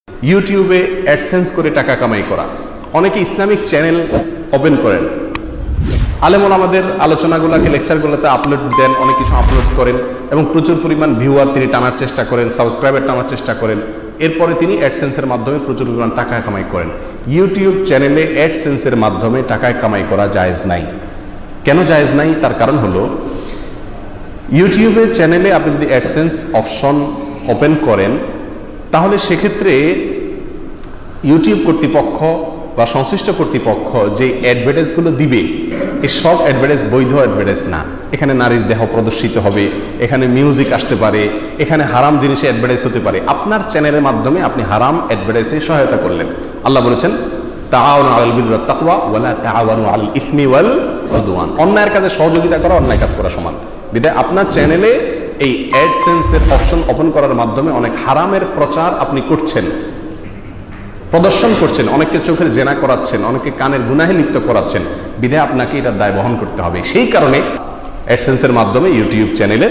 ইউটিউবে অ্যাডসেন্স করে টাকা কামাই করা। অনেকে ইসলামিক চ্যানেল ওপেন করেন, আলেমুল আমাদের আলোচনাগুলোকে লেকচারগুলোতে আপলোড দেন, অনেক কিছু আপলোড করেন এবং প্রচুর পরিমাণ ভিউয়ার তিনি টানার চেষ্টা করেন, সাবস্ক্রাইবার টানার চেষ্টা করেন। এরপরে তিনি অ্যাডসেন্সের মাধ্যমে প্রচুর পরিমাণ টাকা কামাই করেন। ইউটিউব চ্যানেলে অ্যাডসেন্সের মাধ্যমে টাকা কামাই করা জায়েজ নাই। কেন জায়েজ নাই? তার কারণ হলো ইউটিউবের চ্যানেলে আপনি যদি অ্যাডসেন্স অপশন ওপেন করেন তাহলে সেক্ষেত্রে ইউটিউব কর্তৃপক্ষ বা সংশ্লিষ্ট কর্তৃপক্ষ যে অ্যাডভার্টাইজগুলো দিবে এই সব অ্যাডভার্টাইজ বৈধ অ্যাডভার্টাইজ না। এখানে নারীর দেহ প্রদর্শিত হবে, এখানে মিউজিক আসতে পারে, এখানে হারাম জিনিসে অ্যাডভার্টাইজ হতে পারে। আপনার চ্যানেলের মাধ্যমে আপনি হারাম অ্যাডভার্টাইজে সহায়তা করলেন। আল্লাহ বলেছেন তাআওয়ানু আলাল বিররি ওয়াত তাকওয়া ওয়া লা তাআওয়ানু আলাল ইসমি ওয়াল উদওয়ান। অন্যায়ের কাজে সহযোগিতা করা অন্যায় কাজ করা সমান। বিধায় আপনার চ্যানেলে এই অ্যাডসেন্সের অপশন ওপেন করার মাধ্যমে অনেক হারামের প্রচার আপনি করছেন, প্রদর্শন করছেন, অনেককে চোখের জেনা করাচ্ছেন, অনেকে কানের গুনাহে লিপ্ত করাচ্ছেন। বিধায় আপনাকে এটার দায় বহন করতে হবে। সেই কারণে অ্যাডসেন্সের মাধ্যমে ইউটিউব চ্যানেলে